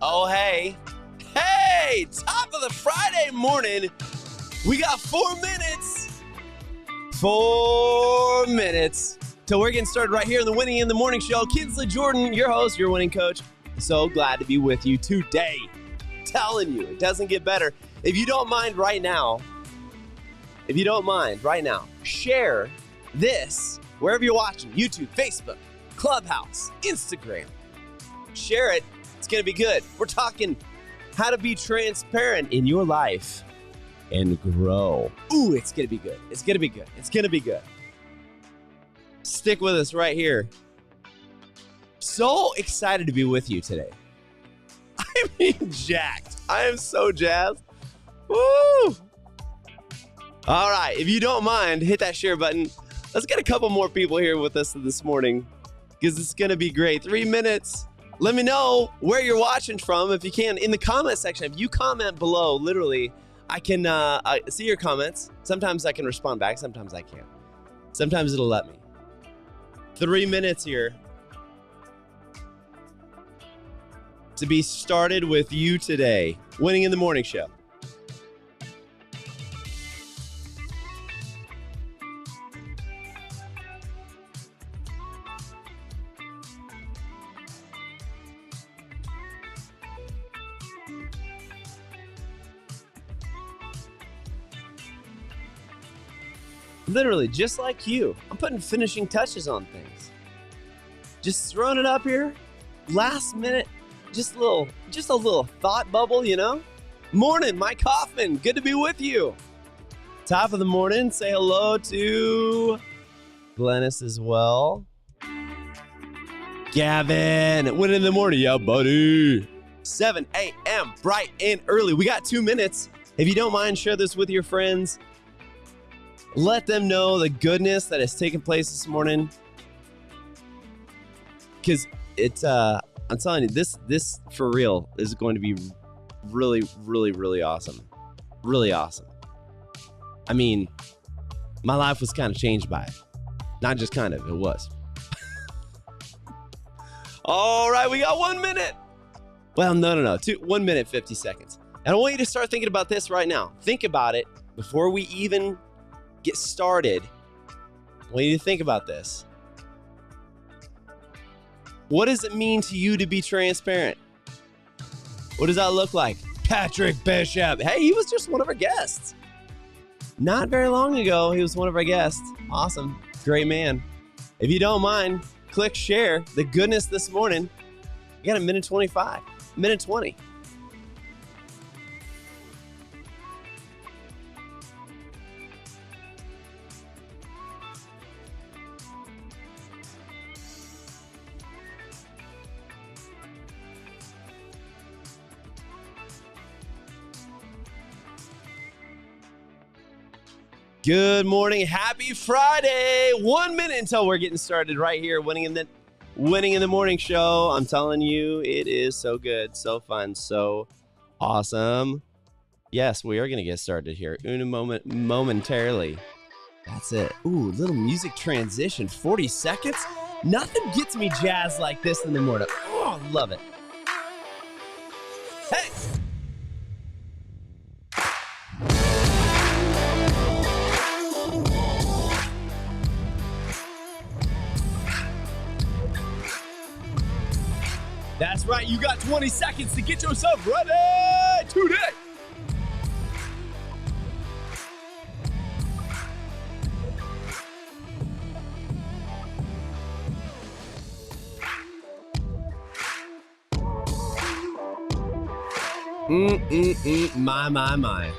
Oh, hey. Hey, top of the Friday morning. We got 4 minutes. 4 minutes till we're getting started right here in the Winning in the Morning Show. KINSLEY Jordan, your host, your winning coach. So glad to be with you today. Telling you, it doesn't get better. If you don't mind right now, share this wherever you're watching, YouTube, Facebook, Clubhouse, Instagram. Share it. It's going to be good. We're talking how to be transparent in your life and grow. Ooh, it's going to be good. It's going to be good. It's going to be good. Stick with us right here. So excited to be with you today. I mean, jacked. I am so jazzed. Woo! All right, if you don't mind, hit that share button. Let's get a couple more people here with us this morning because it's going to be great. 3 minutes. Let me know where you're watching from if you can in the comment section. If you comment below, literally, I can see your comments. Sometimes I can respond back. Sometimes I can't. Sometimes it'll let me. 3 minutes here to be started with you today. Winning in the Morning Show. Literally, just like you, I'm putting finishing touches on things. Just throwing it up here, last minute, just a little thought bubble, you know? Morning, Mike Hoffman, good to be with you. Top of the morning, say hello to Glennis as well. Gavin, Winning in the Morning, yeah, buddy. 7 a.m., bright and early. We got 2 minutes. If you don't mind, share this with your friends. Let them know the goodness that has taken place this morning. Because it's, I'm telling you, this for real is going to be really, really, really awesome. Really awesome. I mean, my life was kind of changed by it. Not just kind of, it was. All right, we got 1 minute. Well, no. 1 minute, 50 seconds. And I want you to start thinking about this right now. Think about it before we even get started. I want you to think about this. What does it mean to you to be transparent? What does that look like? Patrick Bishop. Hey, he was just one of our guests. Not very long ago, he was one of our guests. Awesome. Great man. If you don't mind, click share the goodness this morning. You got a minute 25, minute 20. Good morning. Happy Friday. 1 minute until we're getting started right here. Winning in the Morning Show. I'm telling you, it is so good, so fun, so awesome. Yes, we are going to get started here. Momentarily. That's it. Ooh, little music transition. 40 seconds. Nothing gets me jazzed like this in the morning. Oh, I love it. Hey. That's right, you got 20 seconds to get yourself ready today. My.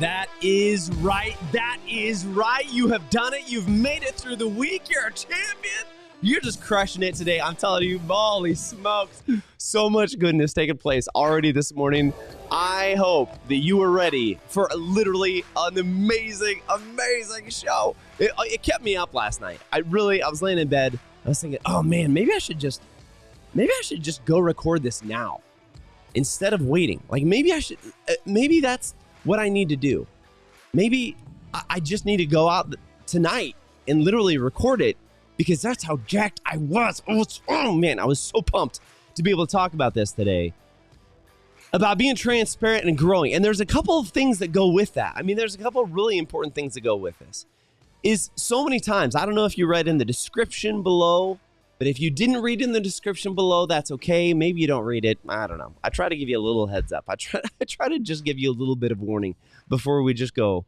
That is right. That is right. You have done it. You've made it through the week. You're a champion. You're just crushing it today. I'm telling you, holy smokes. So much goodness taking place already this morning. I hope that you are ready for literally an amazing, amazing show. It kept me up last night. I was laying in bed. I was thinking, oh man, maybe I should just go record this now instead of waiting. Like maybe that's what I need to do. Maybe I just need to go out tonight and literally record it because that's how jacked I was. Oh man, I was so pumped to be able to talk about this today, about being transparent and growing. And there's a couple of things that go with that. I mean, there's a couple of really important things that go with this. Is so many times, I don't know if you read in the description below, but if you didn't read in the description below, that's okay. Maybe you don't read it. I don't know. I try to give you a little heads up. I try to just give you a little bit of warning before we just go,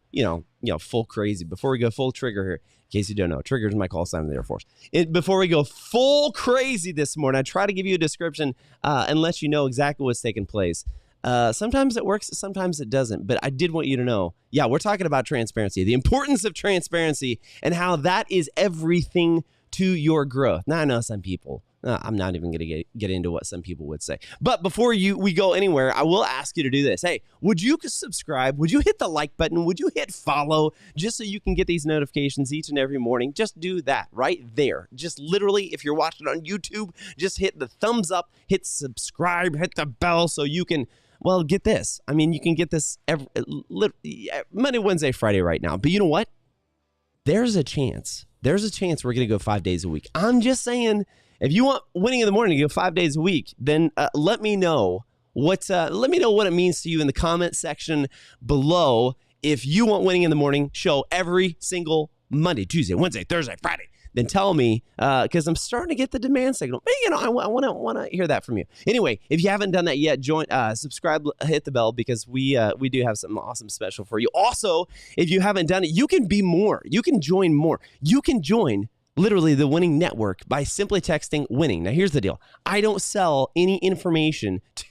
full crazy, before we go full trigger here. In case you don't know, trigger is my call sign in the Air Force. Before we go full crazy this morning, I try to give you a description and let you know exactly what's taking place. Sometimes it works, sometimes it doesn't. But I did want you to know, we're talking about transparency, the importance of transparency, and how that is everything to your growth. Now, I know some people, I'm not even going to get into what some people would say. But before we go anywhere, I will ask you to do this. Hey, would you subscribe? Would you hit the like button? Would you hit follow just so you can get these notifications each and every morning? Just do that right there. Just literally, if you're watching on YouTube, just hit the thumbs up, hit subscribe, hit the bell so you can, get this. I mean, you can get this Monday, Wednesday, Friday right now. But you know what? There's a chance we're going to go 5 days a week. I'm just saying, if you want Winning in the Morning to go 5 days a week, then let me know what it means to you in the comment section below. If you want Winning in the Morning show every single Monday, Tuesday, Wednesday, Thursday, Friday, then tell me, because I'm starting to get the demand signal. I want to hear that from you. Anyway, if you haven't done that yet, subscribe, hit the bell, because we do have something awesome special for you. Also, if you haven't done it, you can be more. You can join more. You can join literally the Winning Network by simply texting WINNING. Now, here's the deal. I don't sell any information to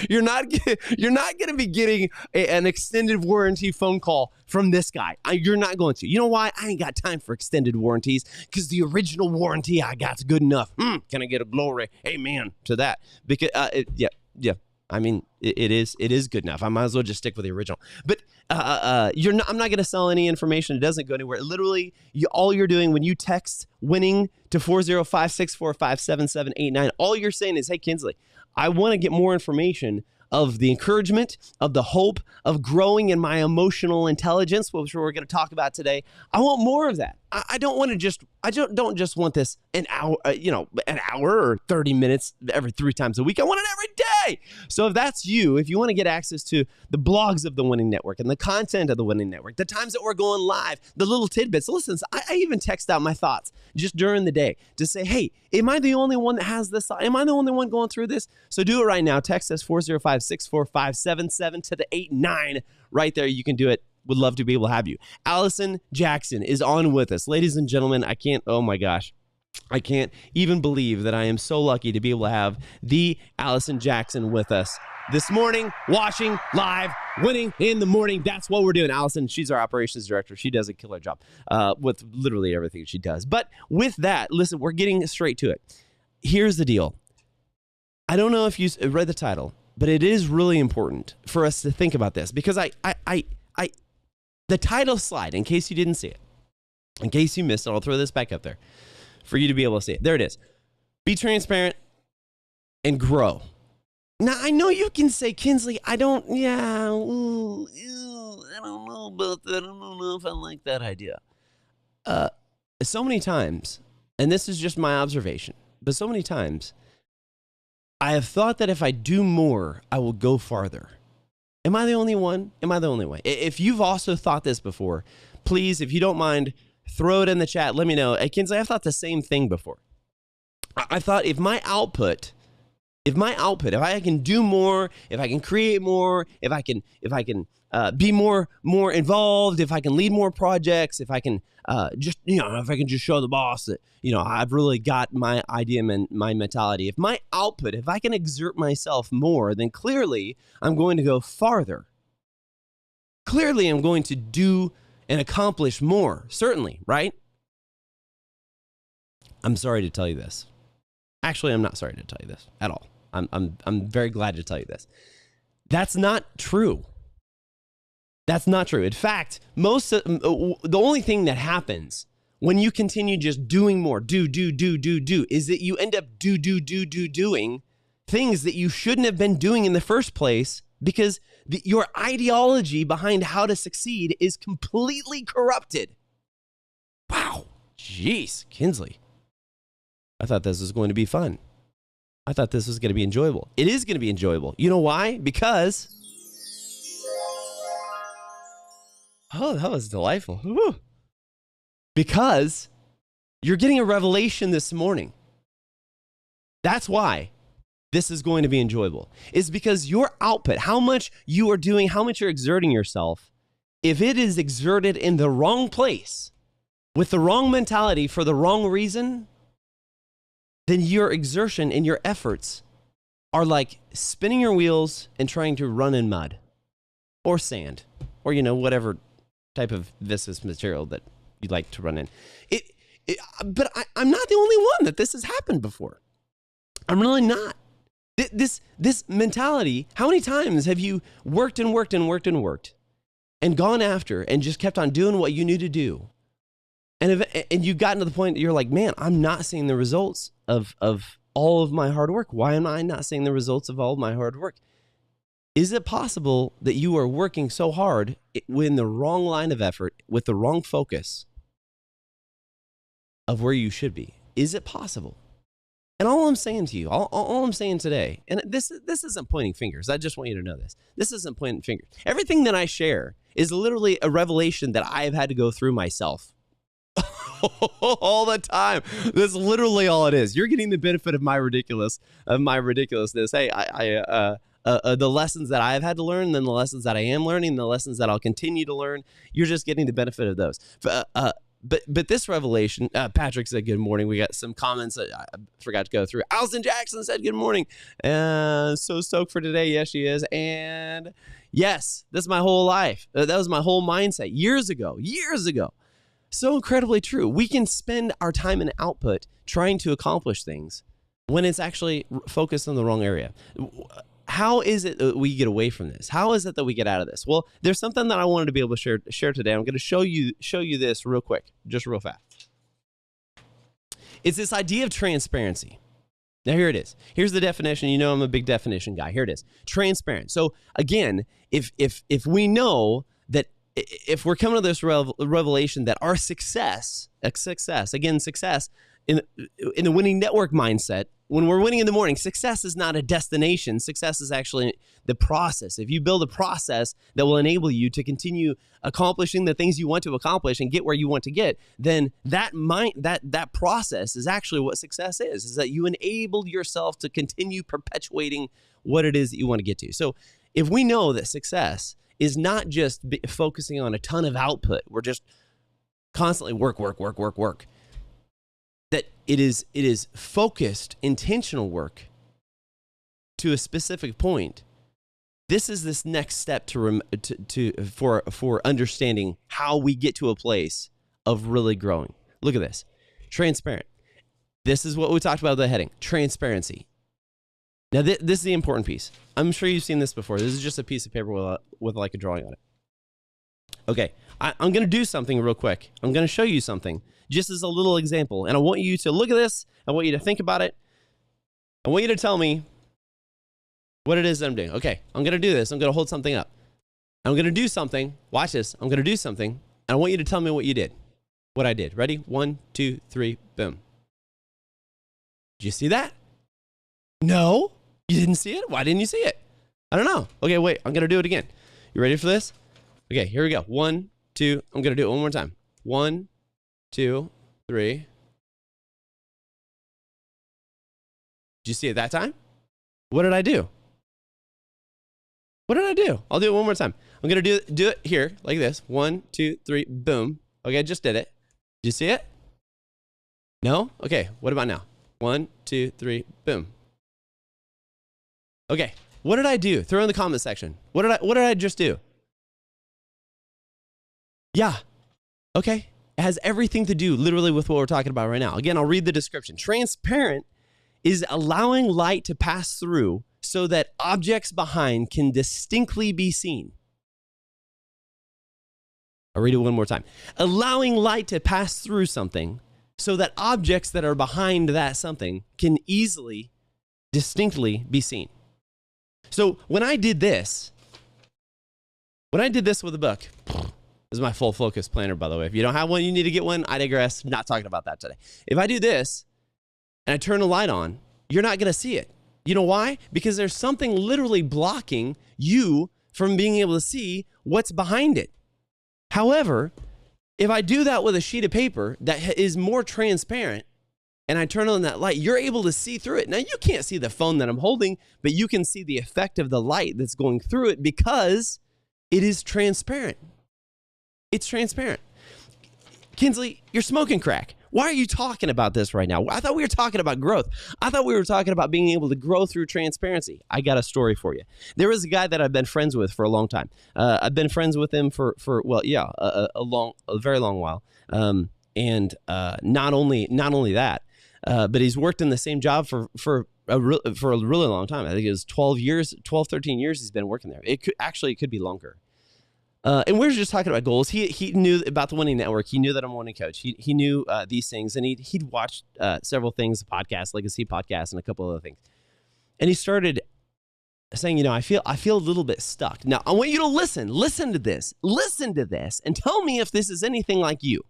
you're not going to be getting an extended warranty phone call from this guy. You're not going to. You know why? I ain't got time for extended warranties, because the original warranty I got's good enough. Can I get a glory? Amen to that. Because yeah. I mean, it is good enough. I might as well just stick with the original. But I'm not going to sell any information. It doesn't go anywhere. Literally, all you're doing when you text WINNING to 405-645-7789, all you're saying is, hey, Kinsley, I want to get more information of the encouragement, of the hope, of growing in my emotional intelligence, which we're going to talk about today. I want more of that. I don't just want this an hour or 30 minutes every 3 times a week. I want it every day. So if that's you, if you want to get access to the blogs of the Winning Network and the content of the Winning Network, the times that we're going live, the little tidbits. Listen, I even text out my thoughts just during the day to say, hey, am I the only one that has this? Am I the only one going through this? So do it right now. Text us 405-645-77 to the 89 right there. You can do it. Would love to be able to have you. Allison Jackson is on with us. Ladies and gentlemen, I can't even believe that I am so lucky to be able to have the Allison Jackson with us this morning, watching live, Winning in the Morning. That's what we're doing. Allison, she's our operations director. She does a killer job with literally everything she does. But with that, listen, we're getting straight to it. Here's the deal. I don't know if you read the title, but it is really important for us to think about this, because the title slide, in case you didn't see it, in case you missed it, I'll throw this back up there for you to be able to see it. There it is. Be transparent and grow. Now, I know you can say, Kinsley, I don't know about that. I don't know if I like that idea. So many times, and this is just my observation, but so many times, I have thought that if I do more, I will go farther. Am I the only one? Am I the only one? If you've also thought this before, please, if you don't mind, throw it in the chat. Let me know. Hey, Kinsley, I've thought the same thing before. I thought if I can do more, if I can create more, if I can be more involved, if I can lead more projects, if I can if I can just show the boss that, I've really got my idea and my mentality. If my output, if I can exert myself more, then clearly I'm going to go farther. Clearly I'm going to do and accomplish more. Certainly, right? I'm sorry to tell you this. Actually, I'm not sorry to tell you this at all. I'm very glad to tell you this. That's not true. That's not true. In fact, the only thing that happens when you continue just doing more, do, is that you end up doing things that you shouldn't have been doing in the first place, because your ideology behind how to succeed is completely corrupted. Wow. Jeez, Kinsley. I thought this was going to be fun. I thought this was going to be enjoyable. It is going to be enjoyable. You know why? Because... Oh, that was delightful. Woo. Because you're getting a revelation this morning. That's why this is going to be enjoyable. It's because your output, how much you are doing, how much you're exerting yourself, if it is exerted in the wrong place, with the wrong mentality for the wrong reason, then your exertion and your efforts are like spinning your wheels and trying to run in mud or sand or, whatever type of viscous material that you like to run in. But I'm not the only one that this has happened before. I'm really not. This mentality, how many times have you worked and worked and worked and worked and gone after and just kept on doing what you knew to do? And you gotten to the point that you're like, man, I'm not seeing the results of all of my hard work. Why am I not seeing the results of all of my hard work? Is it possible that you are working so hard in the wrong line of effort with the wrong focus of where you should be? Is it possible? And all I'm saying to you, all I'm saying today, and this isn't pointing fingers. I just want you to know this. This isn't pointing fingers. Everything that I share is literally a revelation that I have had to go through myself. All the time. That's literally all it is. You're getting the benefit of my ridiculousness. Hey, the lessons that I have had to learn, and then the lessons that I am learning, the lessons that I'll continue to learn. You're just getting the benefit of those. But this revelation, Patrick said good morning. We got some comments that I forgot to go through. Allison Jackson said good morning. So stoked for today. Yes, she is. And yes, that's my whole life. That was my whole mindset years ago. So incredibly true. We can spend our time and output trying to accomplish things when it's actually focused on the wrong area. How is it that we get away from this? How is it that we get out of this? Well, there's something that I wanted to be able to share today. I'm going to show you this real quick, just real fast. It's this idea of transparency. Now, here it is. Here's the definition. I'm a big definition guy. Here it is. Transparent. So again, if we know that if we're coming to this revelation that our success in the winning network mindset, when we're winning in the morning, success is not a destination. Success is actually the process. If you build a process that will enable you to continue accomplishing the things you want to accomplish and get where you want to get, then that process is actually what success is that you enable yourself to continue perpetuating what it is that you want to get to. So if we know that success is not just focusing on a ton of output, we're just constantly work. That it is focused, intentional work to a specific point. This is this next step for understanding how we get to a place of really growing. Look at this, transparent. This is what we talked about at the heading, transparency. Now, this is the important piece. I'm sure you've seen this before. This is just a piece of paper with like a drawing on it. Okay, I'm going to do something real quick. I'm going to show you something just as a little example. And I want you to look at this. I want you to think about it. I want you to tell me what it is that I'm doing. Okay, I'm going to do this. I'm going to hold something up. I'm going to do something. Watch this. I'm going to do something. And I want you to tell me what you did. What I did. Ready? 1, 2, 3, boom. Did you see that? No. You didn't see it? Why didn't you see it? I don't know. Okay, wait. I'm going to do it again. You ready for this? Okay, here we go. 1, 2. I'm going to do it one more time. 1, 2, 3. Did you see it that time? What did I do? I'll do it one more time. I'm going to do it here like this. 1, 2, 3, boom. Okay, I just did it. Did you see it? No? Okay, what about now? 1, 2, 3, boom. Okay, what did I do? Throw in the comment section. What did I just do? Yeah. Okay. It has everything to do literally with what we're talking about right now. Again, I'll read the description. Transparent is allowing light to pass through so that objects behind can distinctly be seen. I'll read it one more time. Allowing light to pass through something so that objects that are behind that something can easily, distinctly be seen. So when I did this with a book, This is my full focus planner, by the way. If you don't have one, you need to get one. I digress. Not talking about that today. If I do this and I turn the light on, you're not going to see it. You know why? Because there's something literally blocking you from being able to see what's behind it. However, if I do that with a sheet of paper that is more transparent and I turn on that light, you're able to see through it. Now, you can't see the phone that I'm holding, but you can see the effect of the light that's going through it because it is transparent. It's transparent. Kinsley, you're smoking crack. Why are you talking about this right now? I thought we were talking about growth. I thought we were talking about being able to grow through transparency. I got a story for you. There was a guy that I've been friends with for a long time. I've been friends with him for a very long while. And not only that, but he's worked in the same job for a really long time. I think it was 13 years he's been working there. It could be longer. And we were just talking about goals. He knew about the Winning Network. He knew that I'm a winning coach. He knew these things, and he'd watched several things, podcasts, legacy podcasts, and a couple other things. And he started saying, I feel a little bit stuck. Now, I want you to listen to this, and tell me if this is anything like you.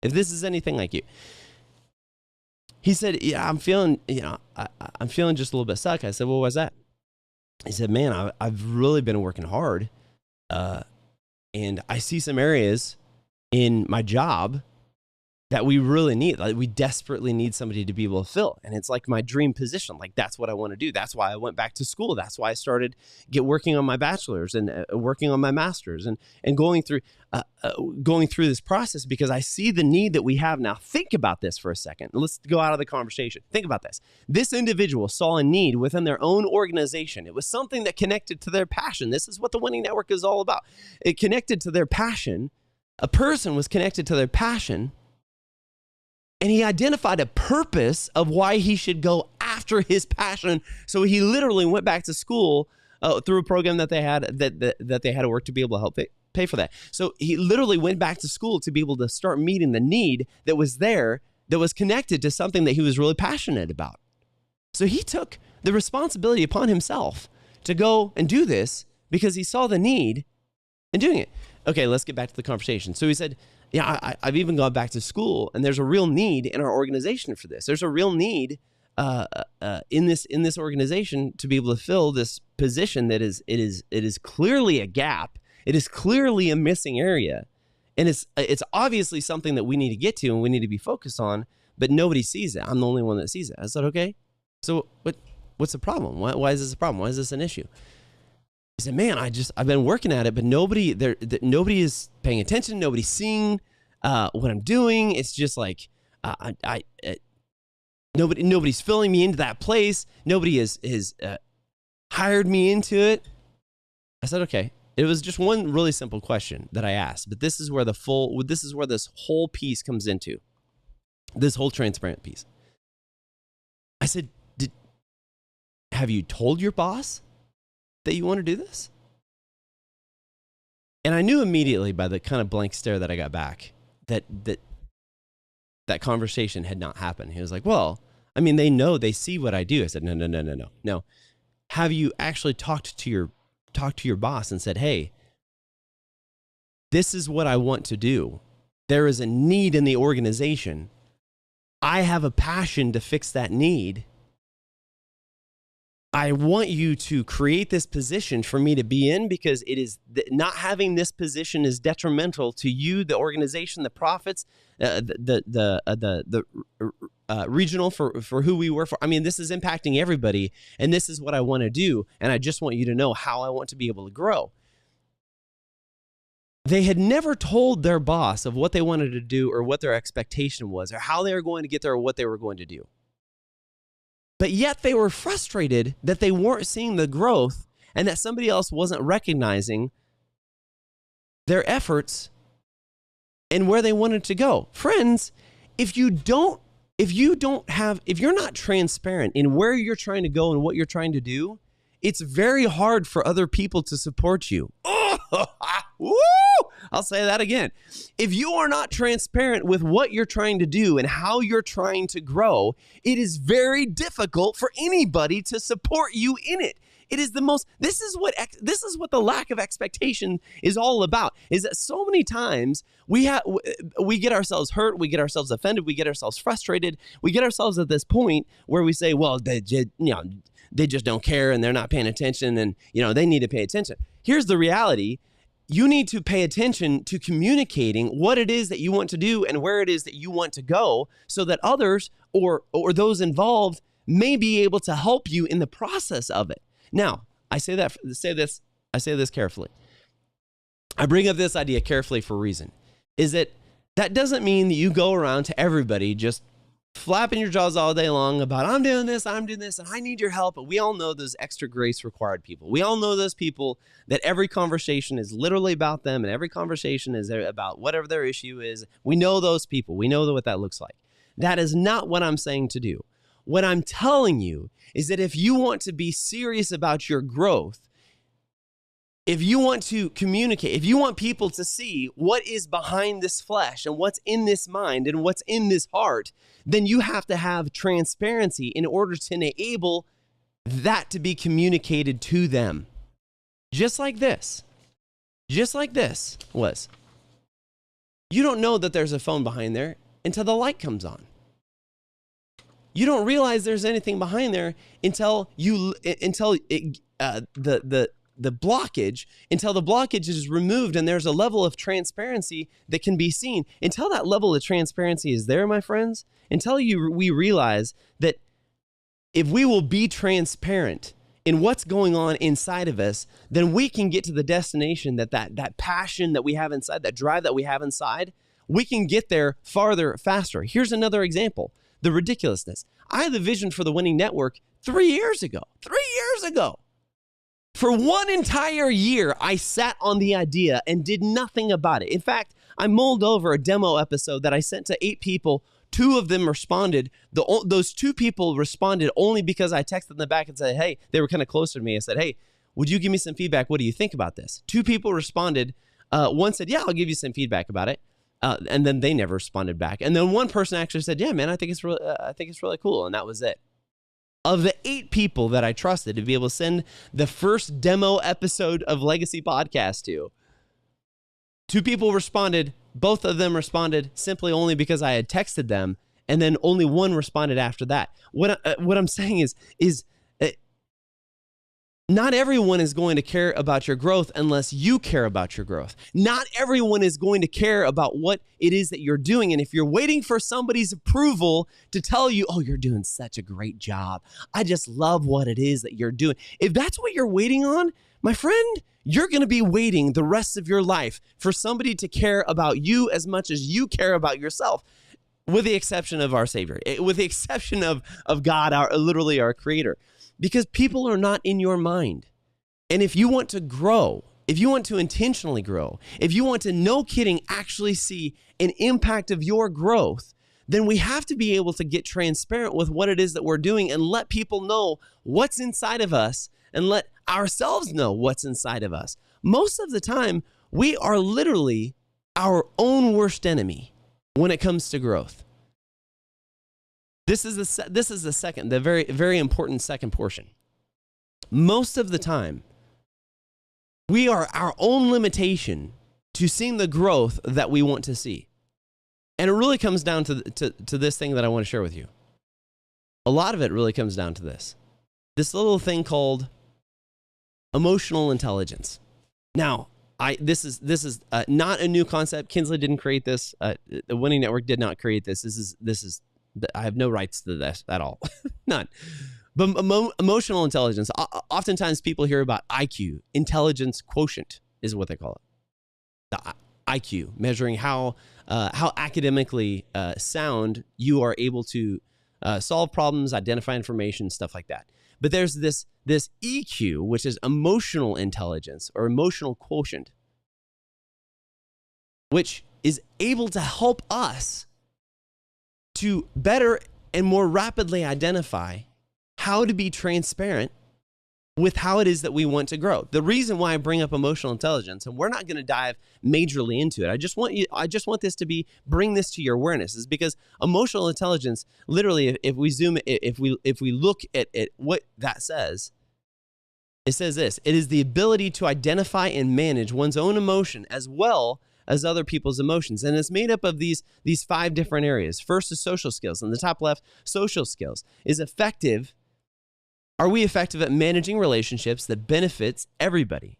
If this is anything like you. He said, "Yeah, I'm feeling, I'm feeling just a little bit stuck." I said, "Well, what's that?" He said, "Man, I've really been working hard." And I see some areas in my job that we really need. Like, we desperately need somebody to be able to fill. And it's like my dream position. Like, that's what I want to do. That's why I went back to school. That's why I started working on my bachelor's and working on my master's and going through this process, because I see the need that we have now. Think about this for a second. Let's go out of the conversation. Think about this. This individual saw a need within their own organization. It was something that connected to their passion. This is what the Winning Network is all about. It connected to their passion. A person was connected to their passion. And he identified a purpose of why he should go after his passion. So he literally went back to school through a program that they had that they had to work to be able to help pay for that. So he literally went back to school to be able to start meeting the need that was there, that was connected to something that he was really passionate about. So he took the responsibility upon himself to go and do this because he saw the need in doing it. Okay, let's get back to the conversation. So he said, "Yeah, I've even gone back to school, and there's a real need in our organization for this. There's a real need in this organization to be able to fill this position that it is clearly a gap. It is clearly a missing area, and it's obviously something that we need to get to and we need to be focused on. But nobody sees it. I'm the only one that sees it." I said, "Okay, so what's the problem? Why is this a problem? Why is this an issue?" He said, "Man, I've been working at it, but nobody is paying attention. Nobody's seeing what I'm doing. It's just like nobody's filling me into that place. Nobody has hired me into it." I said, "Okay." It was just one really simple question that I asked, but this is where this whole piece comes into, this whole transparent piece. I said, "Have you told your boss that you want to do this?" And I knew immediately by the kind of blank stare that I got back that conversation had not happened. He was like, "Well, I mean, they see what I do." I said, No. Have you actually talked to your boss and said, "Hey, this is what I want to do. There is a need in the organization. I have a passion to fix that need. I want you to create this position for me to be in, because it is not having this position is detrimental to you, the organization, the profits, the regional for who we work for. I mean, this is impacting everybody, and this is what I want to do, and I just want you to know how I want to be able to grow." They had never told their boss of what they wanted to do or what their expectation was or how they were going to get there or what they were going to do. But yet they were frustrated that they weren't seeing the growth and that somebody else wasn't recognizing their efforts and where they wanted to go. Friends, if you're not transparent in where you're trying to go and what you're trying to do, it's very hard for other people to support you. Oh, woo! I'll say that again. If you are not transparent with what you're trying to do and how you're trying to grow, it is very difficult for anybody to support you in it. It is the most, this is what the lack of expectation is all about, is that so many times we get ourselves hurt, we get ourselves offended, we get ourselves frustrated, we get ourselves at this point where we say, well, they just don't care and they're not paying attention and, they need to pay attention. Here's the reality. You need to pay attention to communicating what it is that you want to do and where it is that you want to go so that others or those involved may be able to help you in the process of it. Now, I say this carefully. I bring up this idea carefully for a reason. Is that doesn't mean that you go around to everybody just flapping your jaws all day long about I'm doing this, and I need your help. But we all know those extra grace required people. We all know those people that every conversation is literally about them and every conversation is about whatever their issue is. We know those people. We know what that looks like. That is not what I'm saying to do. What I'm telling you is that if you want to be serious about your growth, if you want to communicate, if you want people to see what is behind this flesh and what's in this mind and what's in this heart, then you have to have transparency in order to enable that to be communicated to them. Just like this was. You don't know that there's a phone behind there until the light comes on. You don't realize there's anything behind there until the blockage is removed and there's a level of transparency that can be seen. Until that level of transparency is there, my friends, until we realize that if we will be transparent in what's going on inside of us, then we can get to the destination that passion that we have inside, that drive that we have inside, we can get there farther, faster. Here's another example. The ridiculousness. I had the vision for the Winning Network 3 years ago. 3 years ago. For 1 entire year, I sat on the idea and did nothing about it. In fact, I mulled over a demo episode that I sent to 8 people. 2 of them responded. Those 2 people responded only because I texted them back and said, hey, they were kind of closer to me. I said, hey, would you give me some feedback? What do you think about this? 2 people responded. One said, yeah, I'll give you some feedback about it. And then they never responded back. And then one person actually said, yeah, man, I think it's really cool. And that was it. Of the 8 people that I trusted to be able to send the first demo episode of Legacy Podcast to, 2 people responded. Both of them responded simply only because I had texted them. And then only one responded after that. What I'm saying is not everyone is going to care about your growth unless you care about your growth. Not everyone is going to care about what it is that you're doing. And if you're waiting for somebody's approval to tell you, oh, you're doing such a great job, I just love what it is that you're doing. If that's what you're waiting on, my friend, you're going to be waiting the rest of your life for somebody to care about you as much as you care about yourself, with the exception of our Savior, with the exception of God, literally our Creator. Because people are not in your mind. And if you want to grow, if you want to intentionally grow, if you want to, no kidding, actually see an impact of your growth, then we have to be able to get transparent with what it is that we're doing and let people know what's inside of us and let ourselves know what's inside of us. Most of the time, we are literally our own worst enemy when it comes to growth. This is the second, the very, very important second portion. Most of the time, we are our own limitation to seeing the growth that we want to see. And it really comes down to this thing that I want to share with you. A lot of it really comes down to this little thing called emotional intelligence. Now, this is not a new concept. Kinsley didn't create this. The Winning Network did not create this. This is I have no rights to this at all. None. But emotional intelligence, oftentimes people hear about IQ, intelligence quotient is what they call it. The IQ, measuring how academically sound you are able to solve problems, identify information, stuff like that. But there's this EQ, which is emotional intelligence or emotional quotient, which is able to help us to better and more rapidly identify how to be transparent with how it is that we want to grow. The reason why I bring up emotional intelligence, and we're not going to dive majorly into it, I just want this to be, bring this to your awareness, is because emotional intelligence, literally, if we look at what that says, It says this: it is the ability to identify and manage one's own emotion as well as other people's emotions. And it's made up of these 5 different areas. First is social skills. In the top left, social skills is effective. Are we effective at managing relationships that benefits everybody?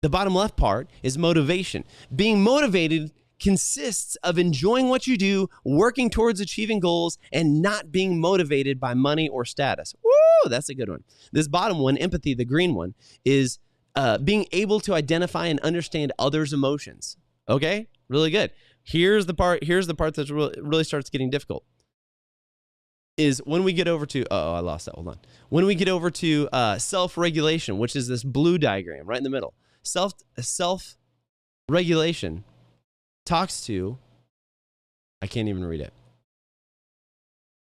The bottom left part is motivation. Being motivated consists of enjoying what you do, working towards achieving goals, and not being motivated by money or status. Woo, that's a good one. This bottom one, empathy, the green one, is being able to identify and understand others' emotions. Okay, really good. Here's the part that really starts getting difficult. Is when we get over to, I lost that, hold on. When we get over to self-regulation, which is this blue diagram right in the middle. Self-regulation talks to, I can't even read it.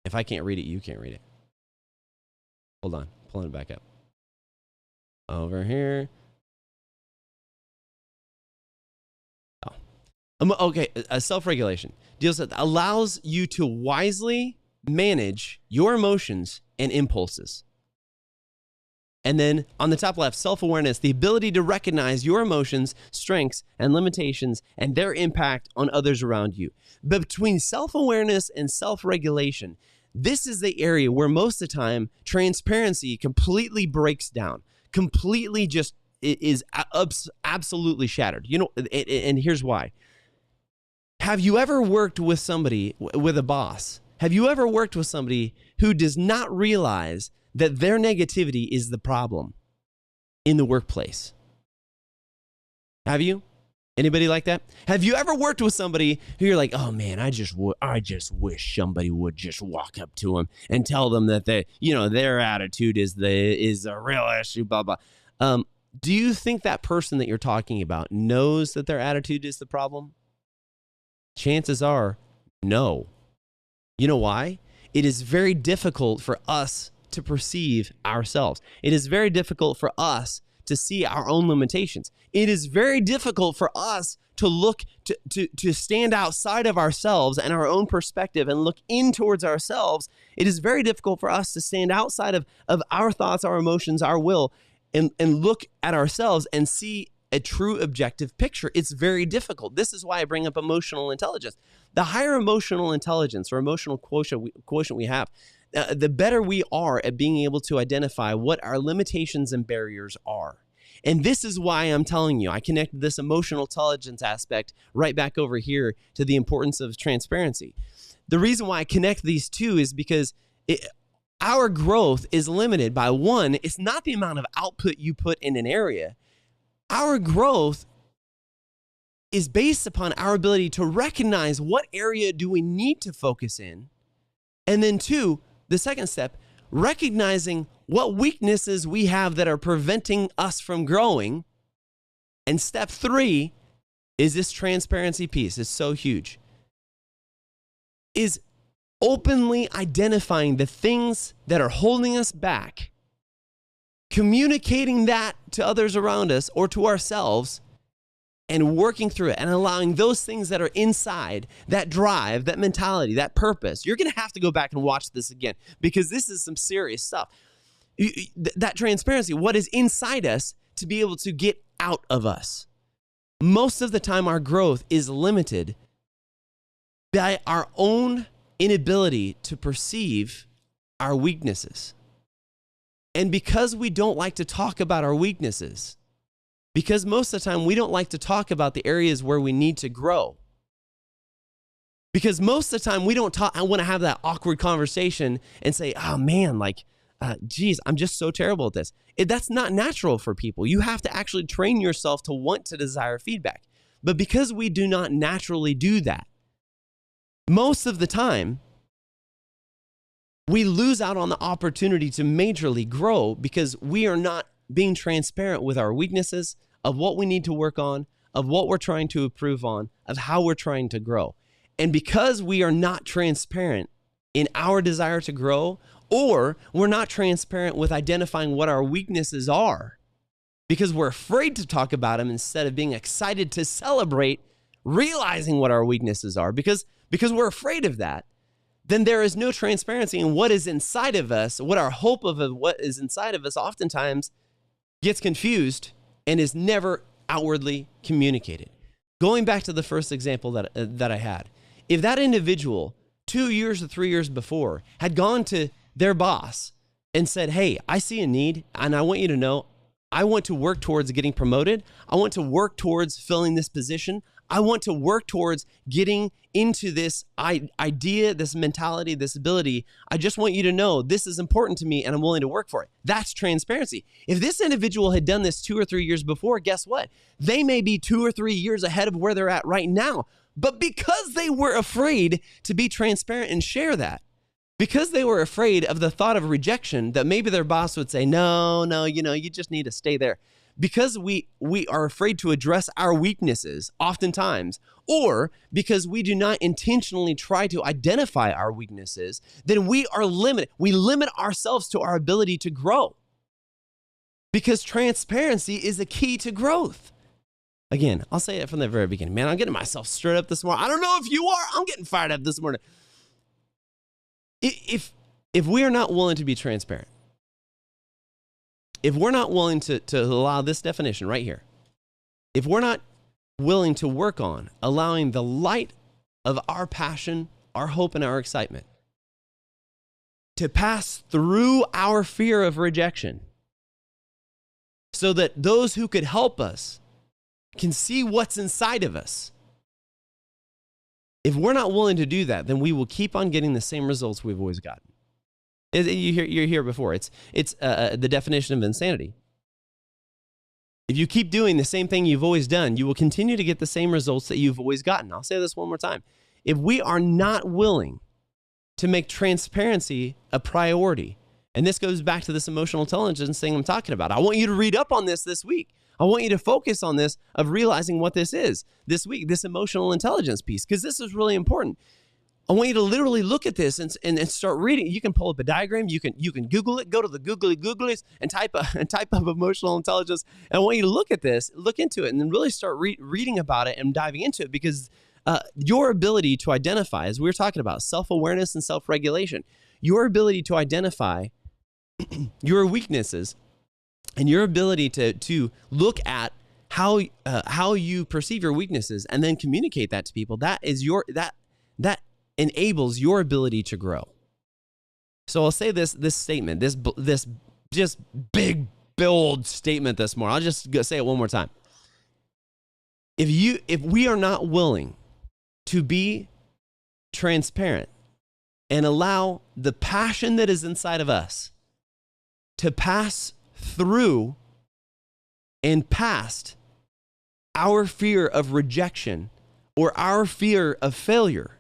If I can't read it, you can't read it. Hold on, pulling it back up. Over here. Okay, self-regulation allows you to wisely manage your emotions and impulses. And then on the top left, self-awareness, the ability to recognize your emotions, strengths, and limitations, and their impact on others around you. But between self-awareness and self-regulation, this is the area where most of the time transparency completely breaks down, completely just is absolutely shattered. You know, and here's why. Have you ever worked with somebody, with a boss? Have you ever worked with somebody who does not realize that their negativity is the problem in the workplace? Have you? Anybody like that? Have you ever worked with somebody who you're like, oh man, I just wish somebody would just walk up to them and tell them that their attitude is a real issue, blah, blah. Do you think that person that you're talking about knows that their attitude is the problem? Chances are, no. You know why? It is very difficult for us to perceive ourselves. It is very difficult for us to see our own limitations. It is very difficult for us to look to stand outside of ourselves and our own perspective and look in towards ourselves. It is very difficult for us to stand outside of our thoughts, our emotions, our will, and look at ourselves and see a true objective picture. It's very difficult. This is why I bring up emotional intelligence. The higher emotional intelligence or emotional quotient we have, the better we are at being able to identify what our limitations and barriers are. And this is why I'm telling you, I connected this emotional intelligence aspect right back over here to the importance of transparency. The reason why I connect these two is because our growth is limited by, one, it's not the amount of output you put in an area. Our growth is based upon our ability to recognize what area do we need to focus in. And then 2, the second step, recognizing what weaknesses we have that are preventing us from growing. And step 3 is this transparency piece. It's so huge. Is openly identifying the things that are holding us back, communicating that to others around us or to ourselves, and working through it and allowing those things that are inside, that drive, that mentality, that purpose. You're going to have to go back and watch this again because this is some serious stuff. That transparency, what is inside us to be able to get out of us. Most of the time, our growth is limited by our own inability to perceive our weaknesses. And because we don't like to talk about our weaknesses, because most of the time we don't like to talk about the areas where we need to grow, because most of the time we don't talk, I want to have that awkward conversation and say, oh man, geez, I'm just so terrible at this. That's not natural for people. You have to actually train yourself to want to desire feedback. But because we do not naturally do that, most of the time, we lose out on the opportunity to majorly grow because we are not being transparent with our weaknesses, of what we need to work on, of what we're trying to improve on, of how we're trying to grow. And because we are not transparent in our desire to grow, or we're not transparent with identifying what our weaknesses are, because we're afraid to talk about them instead of being excited to celebrate realizing what our weaknesses are, because we're afraid of that, then there is no transparency in what is inside of us, what our hope of what is inside of us oftentimes gets confused and is never outwardly communicated. Going back to the first example that I had, if that individual 2 years or 3 years before had gone to their boss and said, hey, I see a need and I want you to know I want to work towards getting promoted. I want to work towards filling this position. I want to work towards getting into this idea, this mentality, this ability. I just want you to know this is important to me and I'm willing to work for it. That's transparency. If this individual had done this 2 or 3 years before, guess what? They may be 2 or 3 years ahead of where they're at right now. But because they were afraid to be transparent and share that, because they were afraid of the thought of rejection, that maybe their boss would say, no, you just need to stay there. Because we are afraid to address our weaknesses oftentimes, or because we do not intentionally try to identify our weaknesses, then we are limited. We limit ourselves to our ability to grow. Because transparency is the key to growth. Again, I'll say it from the very beginning. Man, I'm getting myself stirred up this morning. I don't know if you are. I'm getting fired up this morning. If we are not willing to be transparent, if we're not willing to allow this definition right here, if we're not willing to work on allowing the light of our passion, our hope, and our excitement to pass through our fear of rejection so that those who could help us can see what's inside of us. If we're not willing to do that, then we will keep on getting the same results we've always gotten. You're here before. It's the definition of insanity. If you keep doing the same thing you've always done, you will continue to get the same results that you've always gotten. I'll say this one more time. If we are not willing to make transparency a priority, and this goes back to this emotional intelligence thing I'm talking about. I want you to read up on this week. I want you to focus on this, of realizing what this is this week, this emotional intelligence piece, because this is really important. I want you to literally look at this and start reading. You can pull up a diagram. You can Google it. Go to the Googlies and type up emotional intelligence. And I want you to look at this, look into it, and then really start reading about it and diving into it, because your ability to identify, as we were talking about, self-awareness and self-regulation, your ability to identify your weaknesses and your ability to look at how you perceive your weaknesses and then communicate that to people, that that enables your ability to grow. So I'll say this statement, this just big, bold statement this morning. I'll just say it one more time. If we are not willing to be transparent and allow the passion that is inside of us to pass through and past our fear of rejection or our fear of failure,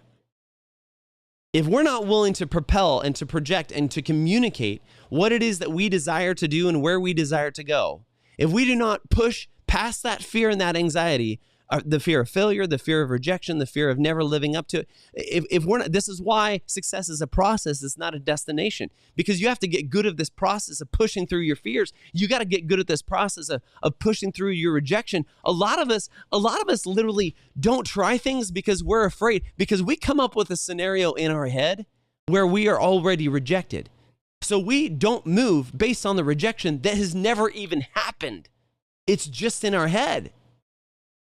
if we're not willing to propel and to project and to communicate what it is that we desire to do and where we desire to go, if we do not push past that fear and that anxiety, the fear of failure, the fear of rejection, the fear of never living up to it, if we're not, this is why success is a process, it's not a destination, because you have to get good at this process of pushing through your fears. You got to get good at this process of pushing through your rejection. A lot of us literally don't try things because we're afraid, because we come up with a scenario in our head where we are already rejected. So we don't move based on the rejection that has never even happened. It's just in our head.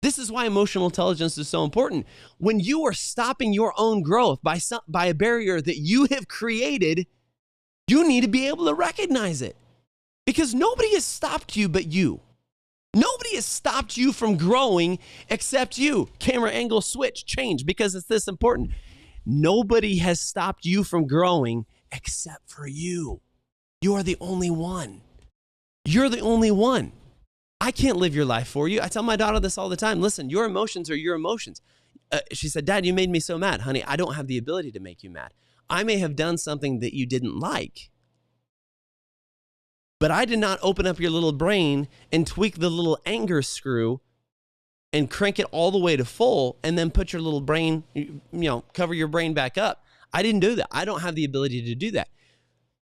This is why emotional intelligence is so important. When you are stopping your own growth by a barrier that you have created, you need to be able to recognize it, because nobody has stopped you but you. Nobody has stopped you from growing except you. Camera angle switch, change, because it's this important. Nobody has stopped you from growing except for you. You are the only one. You're the only one. I can't live your life for you. I tell my daughter this all the time. Listen, your emotions are your emotions. She said, Dad, you made me so mad. Honey, I don't have the ability to make you mad. I may have done something that you didn't like, but I did not open up your little brain and tweak the little anger screw and crank it all the way to full and then put your little brain, cover your brain back up. I didn't do that. I don't have the ability to do that.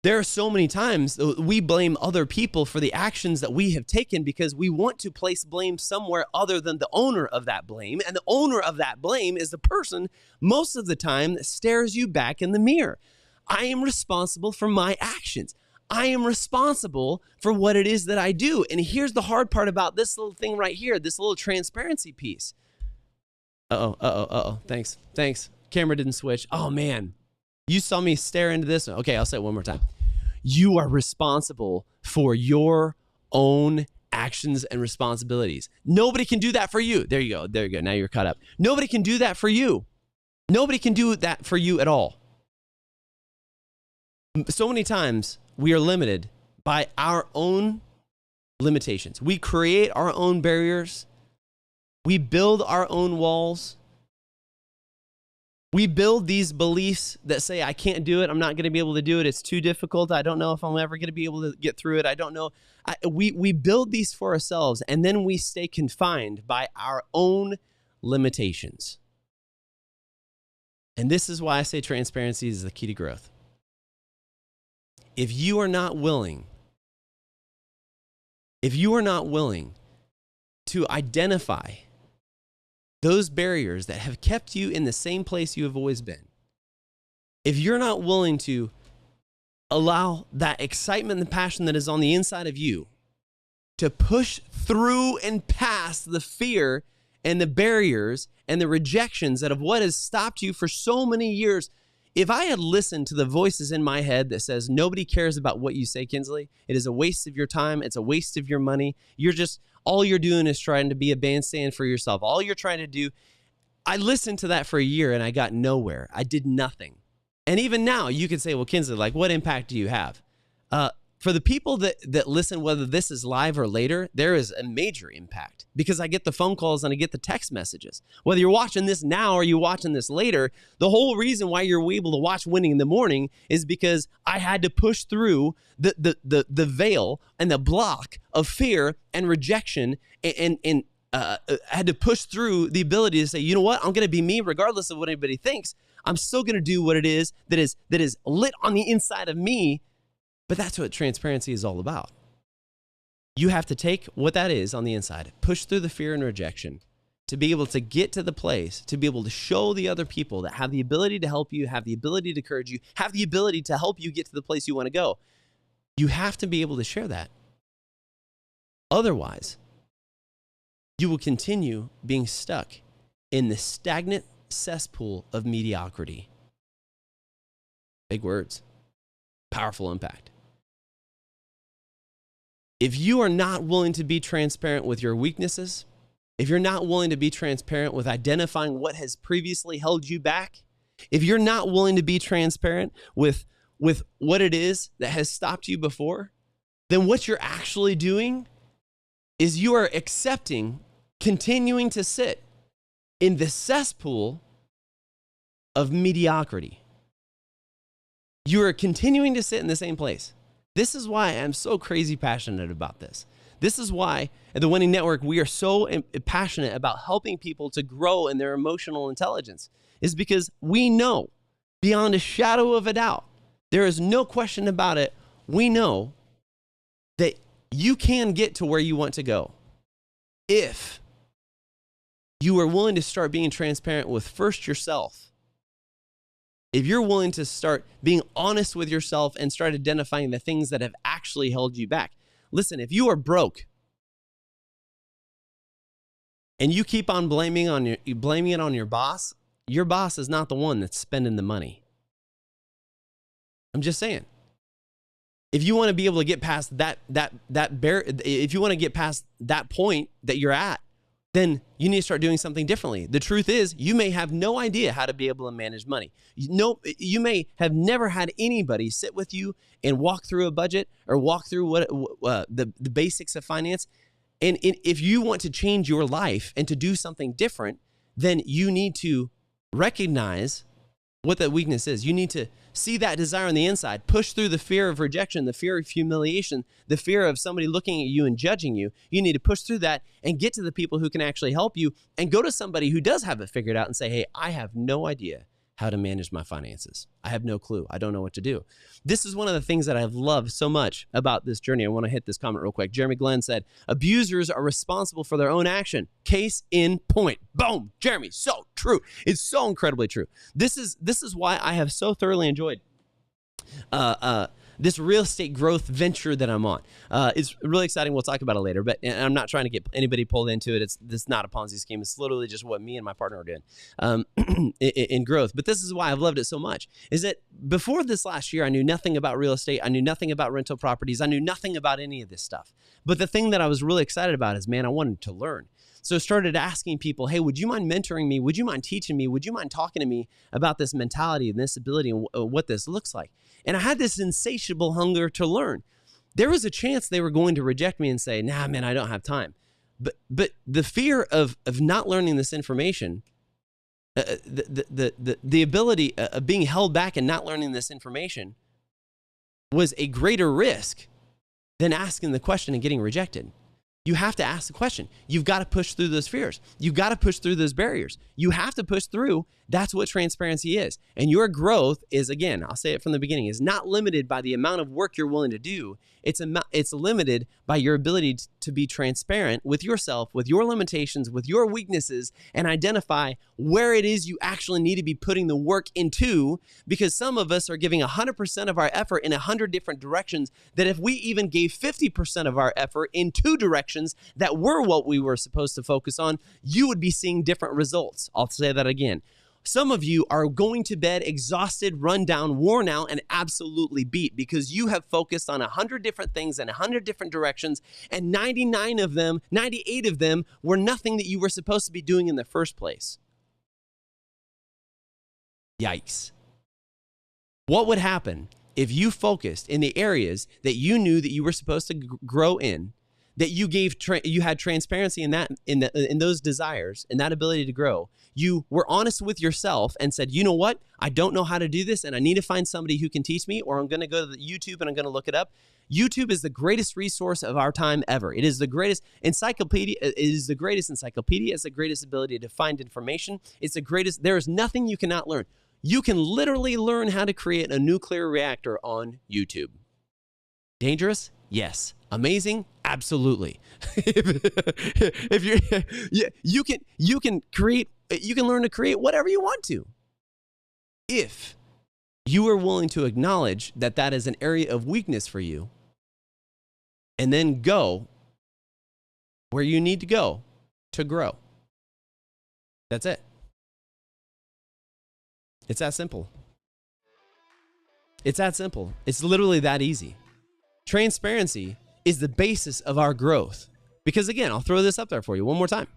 There are so many times we blame other people for the actions that we have taken because we want to place blame somewhere other than the owner of that blame. And the owner of that blame is the person most of the time that stares you back in the mirror. I am responsible for my actions. I am responsible for what it is that I do. And here's the hard part about this little thing right here, this little transparency piece. Thanks. Camera didn't switch. Oh, man. You saw me stare into this. Okay, I'll say it one more time. You are responsible for your own actions and responsibilities. Nobody can do that for you. There you go. Now you're caught up. Nobody can do that for you. Nobody can do that for you at all. So many times we are limited by our own limitations. We create our own barriers. We build our own walls. We build these beliefs that say, I can't do it. I'm not going to be able to do it. It's too difficult. I don't know if I'm ever going to be able to get through it. I don't know. We build these for ourselves, and then we stay confined by our own limitations. And this is why I say transparency is the key to growth. If you are not willing to identify those barriers that have kept you in the same place you have always been, if you're not willing to allow that excitement and passion that is on the inside of you to push through and past the fear and the barriers and the rejections that of what has stopped you for so many years. If I had listened to the voices in my head that says, nobody cares about what you say, Kinsley, it is a waste of your time, it's a waste of your money, all you're doing is trying to be a bandstand for yourself. All you're trying to do, I listened to that for a year and I got nowhere. I did nothing. And even now you could say, well, Kinsley, like what impact do you have? For the people that listen, whether this is live or later, there is a major impact because I get the phone calls and I get the text messages. Whether you're watching this now or you're watching this later, the whole reason why you're able to watch Winning in the Morning is because I had to push through the veil and the block of fear and rejection and had to push through the ability to say, you know what, I'm going to be me regardless of what anybody thinks. I'm still going to do what it is that is lit on the inside of me. But that's what transparency is all about. You have to take what that is on the inside, push through the fear and rejection to be able to get to the place, to be able to show the other people that have the ability to help you, have the ability to encourage you, have the ability to help you get to the place you want to go. You have to be able to share that. Otherwise, you will continue being stuck in the stagnant cesspool of mediocrity. Big words, powerful impact. If you are not willing to be transparent with your weaknesses, if you're not willing to be transparent with identifying what has previously held you back, if you're not willing to be transparent with what it is that has stopped you before, then what you're actually doing is you are continuing to sit in the cesspool of mediocrity. You are continuing to sit in the same place. This is why I'm so crazy passionate about this. This is why at the Winning Network, we are so passionate about helping people to grow in their emotional intelligence, is because we know beyond a shadow of a doubt, there is no question about it. We know that you can get to where you want to go if you are willing to start being transparent with first yourself. If you're willing to start being honest with yourself and start identifying the things that have actually held you back. Listen, if you are broke and you keep on blaming it on your boss is not the one that's spending the money. I'm just saying. If you want to be able to get past if you want to get past that point that you're at, then you need to start doing something differently. The truth is, you may have no idea how to be able to manage money. You may have never had anybody sit with you and walk through a budget or walk through the basics of finance. And if you want to change your life and to do something different, then you need to recognize what that weakness is. You need to see that desire on the inside, push through the fear of rejection, the fear of humiliation, the fear of somebody looking at you and judging you. You need to push through that and get to the people who can actually help you and go to somebody who does have it figured out and say, hey, I have no idea how to manage my finances. I have no clue. I don't know what to do. This is one of the things that I've loved so much about this journey. I want to hit this comment real quick. Jeremy Glenn said, abusers are responsible for their own action. Case in point. Boom. Jeremy, so true. It's so incredibly true. This is why I have so thoroughly enjoyed this real estate growth venture that I'm on. It's really exciting. We'll talk about it later, but and I'm not trying to get anybody pulled into it. It's not a Ponzi scheme. It's literally just what me and my partner are doing in growth. But this is why I've loved it so much, is that before this last year, I knew nothing about real estate. I knew nothing about rental properties. I knew nothing about any of this stuff. But the thing that I was really excited about is, man, I wanted to learn. So I started asking people, hey, would you mind mentoring me? Would you mind teaching me? Would you mind talking to me about this mentality and this ability and what this looks like? And I had this insatiable hunger to learn. There was a chance they were going to reject me and say, nah, man, I don't have time. But the fear of not learning this information, the ability of being held back and not learning this information was a greater risk than asking the question and getting rejected. You have to ask the question. You've got to push through those fears. You've got to push through those barriers. You have to push through. That's what transparency is. And your growth is, again, I'll say it from the beginning, is not limited by the amount of work you're willing to do. It's limited by your ability to be transparent with yourself, with your limitations, with your weaknesses, and identify where it is you actually need to be putting the work into, because some of us are giving 100% of our effort in 100 different directions, that if we even gave 50% of our effort in 2 directions that were what we were supposed to focus on, you would be seeing different results. I'll say that again. Some of you are going to bed exhausted, run down, worn out, and absolutely beat because you have focused on 100 different things in 100 different directions, and 98 of them were nothing that you were supposed to be doing in the first place. Yikes. What would happen if you focused in the areas that you knew that you were supposed to grow in, that you had transparency in those desires and that ability to grow? You were honest with yourself and said, you know what? I don't know how to do this and I need to find somebody who can teach me, or I'm going to go to the YouTube and I'm going to look it up. YouTube is the greatest resource of our time ever. It is the greatest encyclopedia. It is the greatest encyclopedia. It's the greatest ability to find information. It's the greatest. There is nothing you cannot learn. You can literally learn how to create a nuclear reactor on YouTube. Dangerous? Yes. Amazing? Absolutely. If you can learn to create whatever you want to, if you are willing to acknowledge that that is an area of weakness for you, and then go where you need to go to grow. That's it. It's that simple. It's that simple. It's literally that easy. Transparency is the basis of our growth. Because again, I'll throw this up there for you one more time.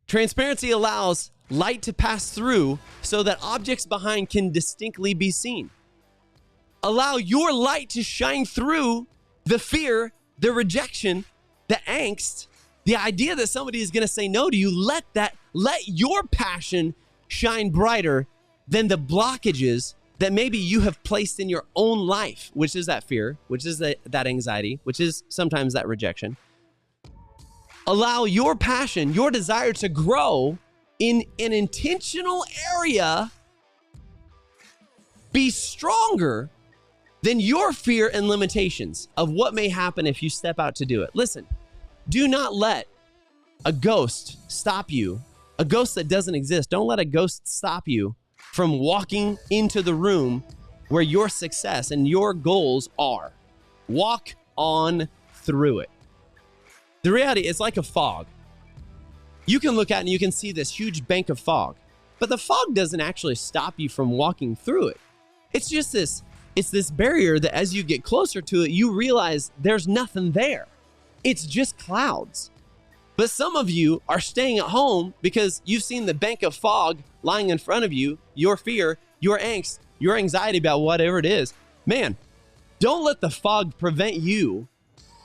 Transparency allows light to pass through so that objects behind can distinctly be seen. Allow your light to shine through the fear, the rejection, the angst, the idea that somebody is going to say no to you. Let your passion shine brighter than the blockages that maybe you have placed in your own life, which is that fear, which is that anxiety, which is sometimes that rejection. Allow your passion, your desire to grow in an intentional area be stronger than your fear and limitations of what may happen if you step out to do it. Listen, do not let a ghost stop you, a ghost that doesn't exist. Don't let a ghost stop you from walking into the room where your success and your goals are. Walk on through it. The reality is like a fog. You can look out and you can see this huge bank of fog, but the fog doesn't actually stop you from walking through it. It's just this barrier that as you get closer to it, you realize there's nothing there. It's just clouds. But some of you are staying at home because you've seen the bank of fog lying in front of you, your fear, your angst, your anxiety about whatever it is. Man, don't let the fog prevent you.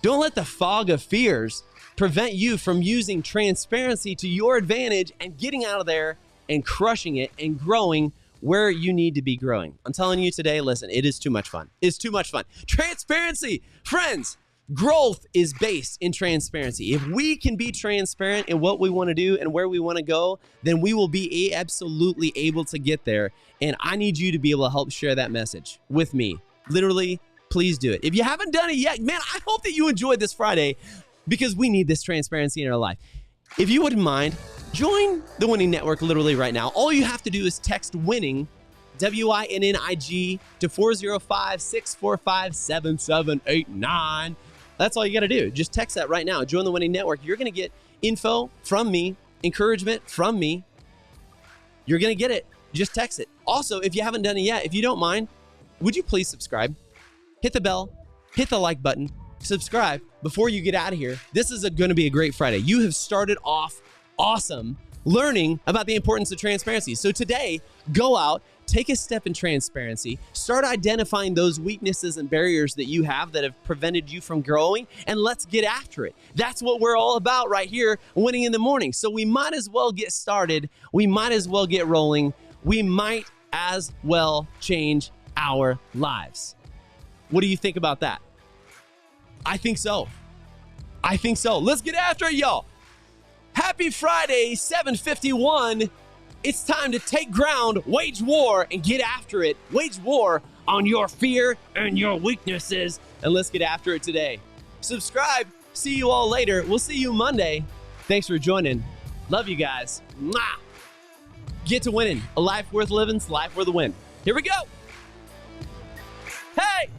Don't let the fog of fears prevent you from using transparency to your advantage and getting out of there and crushing it and growing where you need to be growing. I'm telling you today, listen, it is too much fun. It's too much fun. Transparency, friends. Growth is based in transparency. If we can be transparent in what we want to do and where we want to go, then we will be absolutely able to get there. And I need you to be able to help share that message with me. Literally, please do it. If you haven't done it yet, man, I hope that you enjoyed this Friday because we need this transparency in our life. If you wouldn't mind, join the Winning Network literally right now. All you have to do is text WINNING WINNIG to 405-645-7789. That's all you got to do. Just text that right now. Join the Winning Network. You're going to get info from me, encouragement from me. You're going to get it. Just text it. Also, if you haven't done it yet, if you don't mind, would you please subscribe? Hit the bell, hit the like button, subscribe before you get out of here. This is going to be a great Friday. You have started off awesome learning about the importance of transparency. So today, go out, take a step in transparency, start identifying those weaknesses and barriers that you have that have prevented you from growing, and let's get after it. That's what we're all about right here, Winning in the Morning. So we might as well get started. We might as well get rolling. We might as well change our lives. What do you think about that? I think so. I think so. Let's get after it, y'all. Happy Friday, 7:51. It's time to take ground, wage war, and get after it. Wage war on your fear and your weaknesses. And let's get after it today. Subscribe. See you all later. We'll see you Monday. Thanks for joining. Love you guys. Mwah. Get to winning. A life worth living's life worth a win. Here we go. Hey!